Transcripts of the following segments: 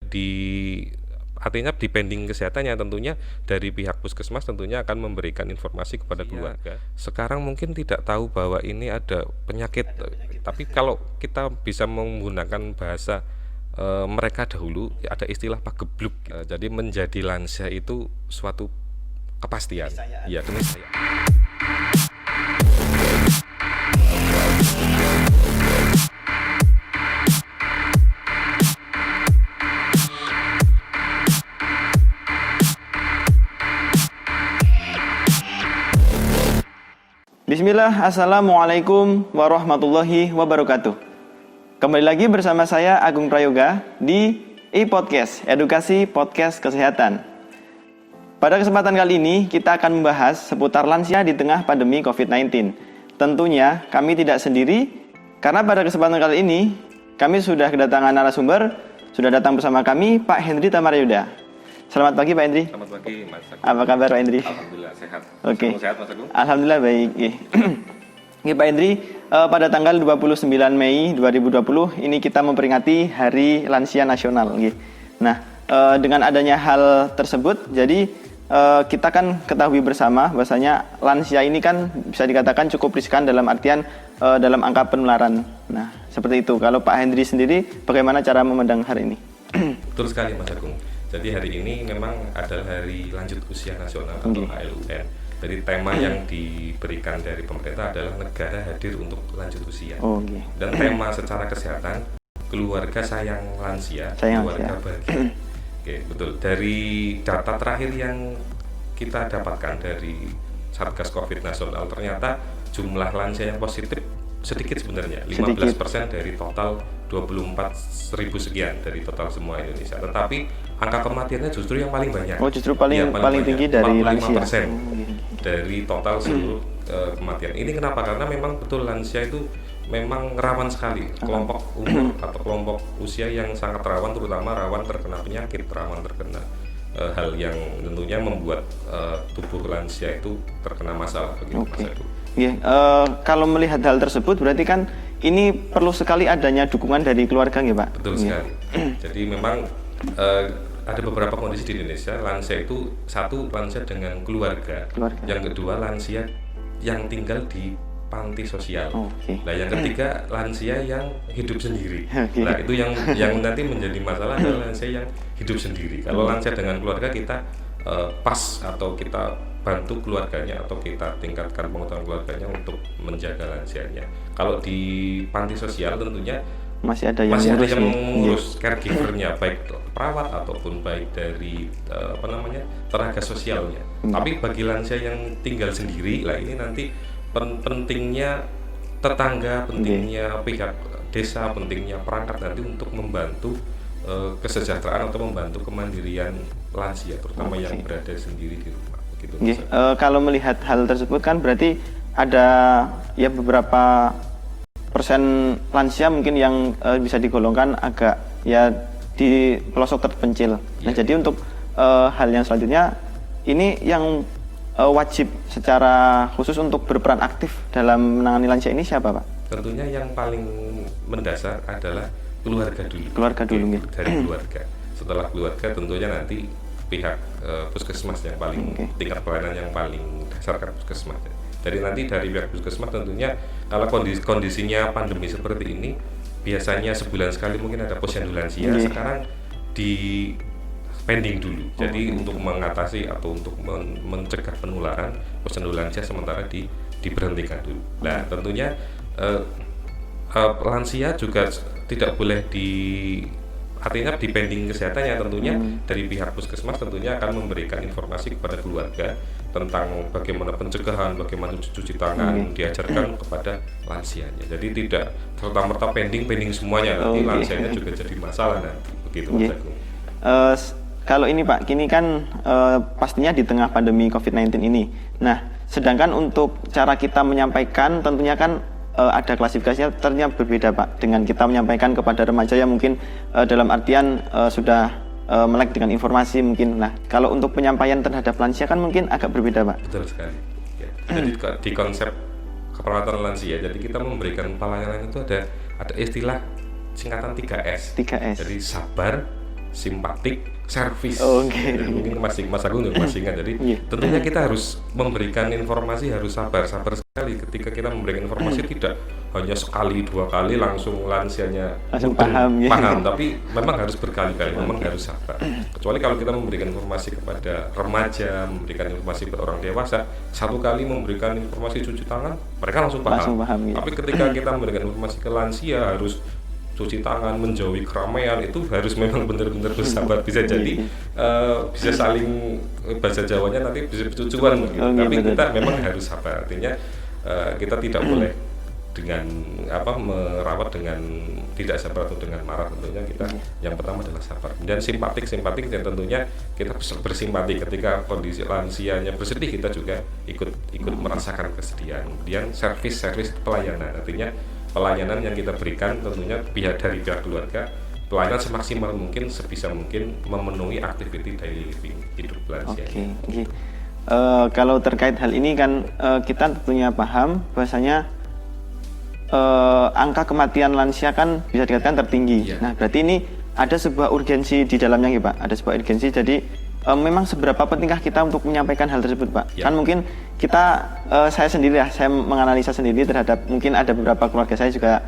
di artinya depending kesehatannya tentunya dari pihak puskesmas tentunya akan memberikan informasi kepada keluarga. Sekarang mungkin tidak tahu bahwa ini ada penyakit, tapi kalau kita bisa menggunakan bahasa mereka dahulu ada istilah pagebluk. Jadi menjadi lansia itu suatu kepastian. Iya, keniscayaan. Bismillah, Assalamualaikum warahmatullahi wabarakatuh. Kembali lagi bersama saya Agung Prayoga di e-podcast, edukasi podcast kesehatan. Pada kesempatan kali ini kita akan membahas seputar lansia di tengah pandemi COVID-19. Tentunya kami tidak sendiri, karena pada kesempatan kali ini kami sudah kedatangan narasumber. Sudah datang bersama kami Pak Hendri Tamarayuda. Selamat pagi Pak Hendri. Selamat pagi Mas Agung. Apa kabar Pak Hendri? Alhamdulillah sehat. Oke. Sehat Mas Agung? Alhamdulillah baik. Oke Pak Hendri, pada tanggal 29 Mei 2020 ini kita memperingati Hari Lansia Nasional. Nah, dengan adanya hal tersebut, jadi kita kan ketahui bersama bahwasanya lansia ini kan bisa dikatakan cukup riskan dalam artian dalam angka penularan. Nah, seperti itu. Kalau Pak Hendri sendiri, bagaimana cara memandang hari ini? Betul sekali Mas Agung. Jadi hari ini memang adalah Hari Lanjut Usia Nasional atau HLUN. Jadi tema yang diberikan dari pemerintah adalah negara hadir untuk lanjut usia. Dan tema secara kesehatan, keluarga sayang lansia, keluarga bahagia. Oke, betul. Dari data terakhir yang kita dapatkan dari Satgas Covid Nasional, ternyata jumlah lansia yang positif sedikit sebenarnya, 15% dari total 24.000 sekian dari total semua Indonesia. Tetapi angka kematiannya justru yang paling banyak. Justru paling tinggi dari lansia. 45% dari total seluruh kematian. Ini kenapa? Karena memang betul lansia itu memang rawan sekali, kelompok umur atau kelompok usia yang sangat rawan, terutama rawan terkena penyakit, rawan terkena hal yang tentunya membuat tubuh lansia itu terkena masalah begitu Mas Agung. Kalau melihat hal tersebut berarti kan ini perlu sekali adanya dukungan dari keluarga ya Pak? Betul sekali. Jadi memang ada beberapa kondisi di Indonesia, lansia itu satu lansia dengan keluarga. Yang kedua lansia yang tinggal di panti sosial. Nah yang ketiga lansia yang hidup sendiri. Nah itu yang nanti menjadi masalah adalah lansia yang hidup sendiri. Kalau lansia dengan keluarga kita pas atau kita bantu keluarganya atau kita tingkatkan pengetahuan keluarganya untuk menjaga lansianya. Kalau di panti sosial tentunya masih ada yang mengurus caregivernya, baik perawat ataupun baik dari tenaga sosialnya. Tapi bagi lansia yang tinggal sendiri, lah ini nanti pentingnya tetangga, pentingnya pihak desa, pentingnya perangkat nanti untuk membantu kesejahteraan atau membantu kemandirian lansia, terutama yang berada sendiri di rumah. Gitu, kalau melihat hal tersebut kan berarti ada ya beberapa persen lansia mungkin yang bisa digolongkan agak ya di pelosok terpencil. Nah jadi untuk hal yang selanjutnya ini yang wajib secara khusus untuk berperan aktif dalam menangani lansia ini siapa Pak? Tentunya yang paling mendasar adalah keluarga dulu. Dari keluarga. Setelah keluarga tentunya nanti pihak puskesmas yang paling tingkat pelayanan yang paling dasar kan puskesmas. Jadi nanti dari pihak puskesmas tentunya kalau kondisinya pandemi seperti ini biasanya sebulan sekali mungkin ada posyandu lansia. Sekarang di pending dulu. Jadi untuk mengatasi atau untuk mencegah penularan posyandu lansia sementara diberhentikan dulu. Nah tentunya lansia juga tidak boleh artinya depending kesehatannya tentunya dari pihak puskesmas tentunya akan memberikan informasi kepada keluarga tentang bagaimana pencegahan, bagaimana cuci tangan diajarkan kepada lansianya. Jadi tidak serta-merta pending semuanya, nanti lansianya juga jadi masalah nanti begitu Mas Agung. Kalau ini Pak, kini kan pastinya di tengah pandemi COVID-19 ini. Nah, sedangkan untuk cara kita menyampaikan tentunya kan ada klasifikasinya ternyata berbeda Pak dengan kita menyampaikan kepada remaja yang mungkin dalam artian sudah melek dengan informasi mungkin. Nah kalau untuk penyampaian terhadap lansia kan mungkin agak berbeda Pak. Betul sekali ya. Jadi di konsep keperawatan lansia jadi kita memberikan pelayanan itu ada istilah singkatan 3S. Jadi sabar, simpatik, servis. Okay. Mungkin Mas Agung juga masih ingat. Jadi tentunya kita harus memberikan informasi, harus sabar sekali ketika kita memberikan informasi, tidak hanya sekali dua kali langsung lansianya langsung paham, tapi memang harus berkali-kali, memang harus sabar. Kecuali kalau kita memberikan informasi kepada remaja, memberikan informasi kepada orang dewasa, satu kali memberikan informasi cuci tangan, mereka langsung paham. Tapi ketika kita memberikan informasi ke lansia, harus cuci tangan, menjauhi keramaian, itu harus memang benar-benar bersabar. Bisa jadi bisa saling, bahasa Jawanya nanti bisa bercucuan gitu. Tapi kita memang harus sabar. Artinya kita tidak boleh dengan merawat dengan tidak sabar atau dengan marah. Tentunya kita yang pertama adalah sabar. Dan simpatik dan tentunya kita bersimpati ketika kondisi lansianya bersedih, kita juga ikut merasakan kesedihan. Kemudian servis pelayanan, artinya pelayanan yang kita berikan tentunya dari pihak keluarga, pelayanan semaksimal mungkin, sebisa mungkin memenuhi aktiviti daily living hidup lansia. Oke. Kalau terkait hal ini kan kita tentunya paham bahwasanya angka kematian lansia kan bisa dikatakan tertinggi. Nah, berarti ini ada sebuah urgensi di dalamnya ya Pak, ada sebuah urgensi. Jadi memang seberapa pentingkah kita untuk menyampaikan hal tersebut Pak? Kan mungkin kita, saya sendiri ya, saya menganalisa sendiri terhadap mungkin ada beberapa keluarga saya juga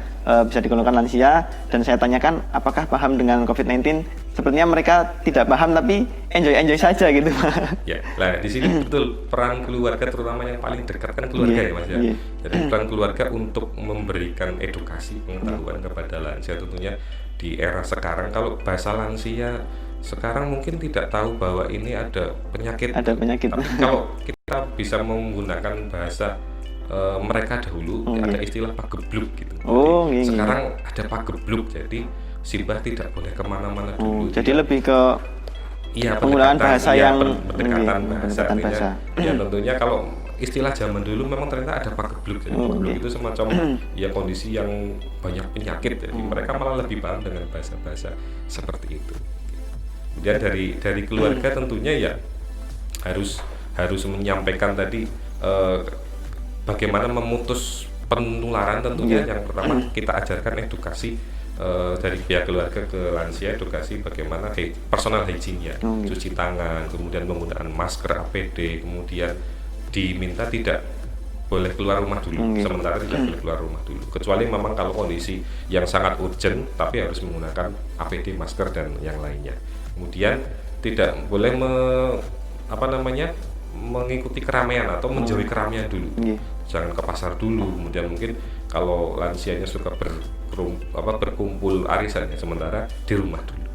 bisa digolongkan lansia, dan saya tanyakan apakah paham dengan COVID-19. Sepertinya mereka tidak paham tapi enjoy saja gitu Pak. Ya, nah di sini betul peran keluarga, terutama yang paling dekat kan keluarga ya Mas ya. Jadi peran keluarga untuk memberikan edukasi pengetahuan kepada lansia, tentunya di era sekarang. Kalau bahasa lansia sekarang mungkin tidak tahu bahwa ini ada penyakit. Tapi kalau kita bisa menggunakan bahasa mereka dahulu, ada istilah pagebluk gitu. Jadi, sekarang ada pagebluk, jadi Simbah tidak boleh kemana-mana dulu. Jadi lebih ke penggunaan bahasa yang pendekatan bahasa. Ya tentunya kalau istilah zaman dulu memang ternyata ada pagebluk. Jadi pagebluk itu semacam kondisi yang banyak penyakit. Jadi mereka malah lebih paham dengan bahasa-bahasa seperti itu. Kemudian dari keluarga tentunya ya harus menyampaikan tadi bagaimana memutus penularan. Tentunya yang pertama kita ajarkan edukasi dari pihak keluarga ke lansia, edukasi bagaimana personal hygiene ya, cuci tangan, kemudian menggunakan masker APD, kemudian diminta tidak boleh keluar rumah dulu, sementara tidak boleh keluar rumah dulu, kecuali memang kalau kondisi yang sangat urgent, tapi harus menggunakan APD, masker dan yang lainnya. Kemudian tidak boleh mengikuti keramaian atau menjauhi keramaian dulu. Jangan ke pasar dulu. Kemudian mungkin kalau lansianya suka berkumpul arisan ya, sementara di rumah dulu.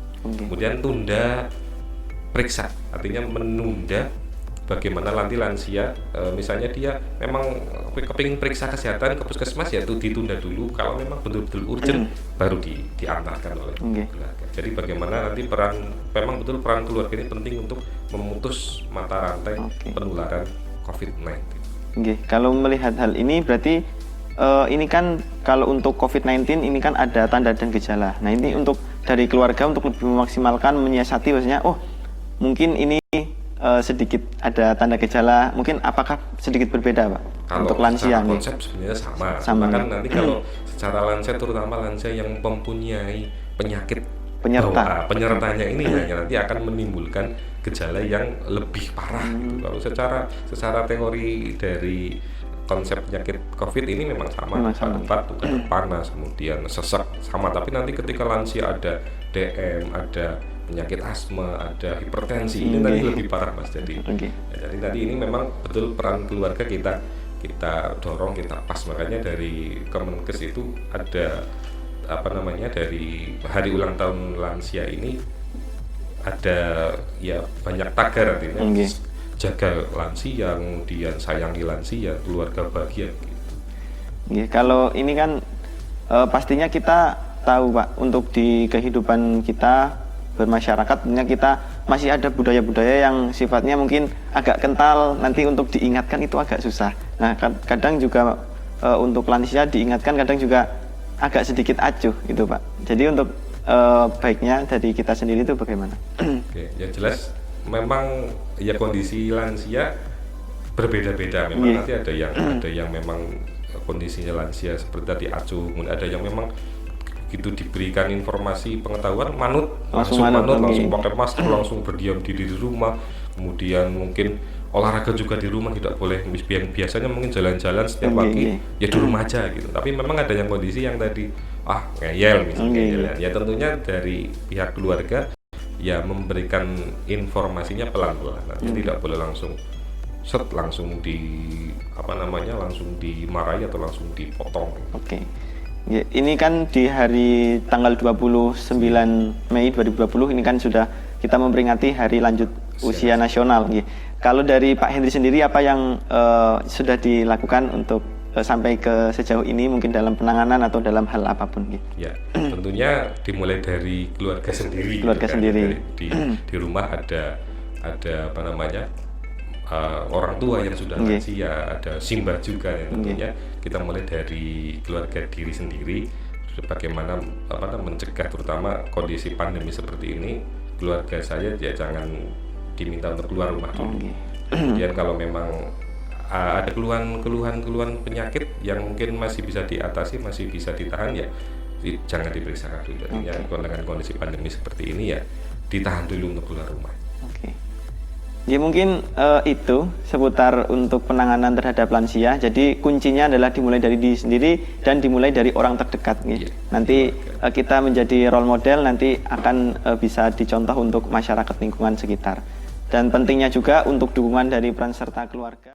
Kemudian tunda periksa, artinya menunda bagaimana nanti lansia misalnya dia memang kepingin periksa kesehatan ke puskesmas, ya itu ditunda dulu. Kalau memang betul-betul urgent baru diantarkan oleh keluarga. Jadi bagaimana nanti memang betul peran keluarga ini penting untuk memutus mata rantai penularan COVID-19. Kalau melihat hal ini berarti ini kan kalau untuk COVID-19 ini kan ada tanda dan gejala. Nah ini untuk dari keluarga untuk lebih memaksimalkan menyiasati bahwasanya mungkin ini sedikit ada tanda gejala, mungkin apakah sedikit berbeda Pak? Kalau untuk lansia konsep sebenarnya sama kan nanti kalau secara lansia, terutama lansia yang mempunyai penyakit penyertanya ini nanti akan menimbulkan gejala yang lebih parah gitu. Kalau secara teori dari konsep penyakit COVID ini memang sama. Batuk, panas, kemudian sesak sama, tapi nanti ketika lansia ada DM, ada penyakit asma, ada hipertensi, ini nanti lebih parah Mas. Jadi tadi ini memang betul peran keluarga kita dorong, kita pas. Makanya dari Kemenkes itu ada dari hari ulang tahun lansia ini ada banyak tagar, artinya jaga lansia, kemudian sayangi lansia, keluarga bahagia gitu. Kalau ini kan pastinya kita tahu Pak, untuk di kehidupan kita bermasyarakat tentunya kita masih ada budaya-budaya yang sifatnya mungkin agak kental, nanti untuk diingatkan itu agak susah. Nah kadang juga untuk lansia diingatkan kadang juga agak sedikit acuh gitu Pak. Jadi untuk baiknya dari kita sendiri itu bagaimana? Ya jelas memang kondisi lansia berbeda-beda. Memang nanti ada yang memang kondisinya lansia seperti tadi acuh, kemudian ada yang memang begitu diberikan informasi pengetahuan manut, Langsung pakai masker, langsung berdiam diri di rumah. Kemudian mungkin olahraga juga di rumah, tidak boleh biasanya mungkin jalan-jalan setiap pagi ya di rumah aja gitu. Tapi memang ada yang kondisi yang tadi ngeyel misalnya. Ya tentunya dari pihak keluarga ya memberikan informasinya pelan-pelan. Tidak boleh langsung langsung dimarahi atau langsung dipotong. Oke. Ya, ini kan di hari tanggal 29 Mei 2020 ini kan sudah kita memperingati hari lanjut usia nasional. Ya. Kalau dari Pak Hendri sendiri apa yang sudah dilakukan untuk sampai ke sejauh ini mungkin dalam penanganan atau dalam hal apapun? Ya. Ya, tentunya dimulai dari keluarga sendiri. Di rumah ada orang tua yang sudah lansia, ada simbah juga ya, tentunya kita mulai dari keluarga diri sendiri, bagaimana mencegah terutama kondisi pandemi seperti ini. Keluarga saya ya jangan diminta untuk keluar rumah dulu. Kemudian kalau memang ada keluhan penyakit yang mungkin masih bisa diatasi, masih bisa ditahan ya jangan diperiksakan dulu. Artinya dengan kondisi pandemi seperti ini ya ditahan dulu untuk keluar rumah. Ya mungkin itu seputar untuk penanganan terhadap lansia. Jadi kuncinya adalah dimulai dari diri sendiri dan dimulai dari orang terdekat. Nanti kita menjadi role model, nanti akan bisa dicontoh untuk masyarakat lingkungan sekitar. Dan pentingnya juga untuk dukungan dari peran serta keluarga.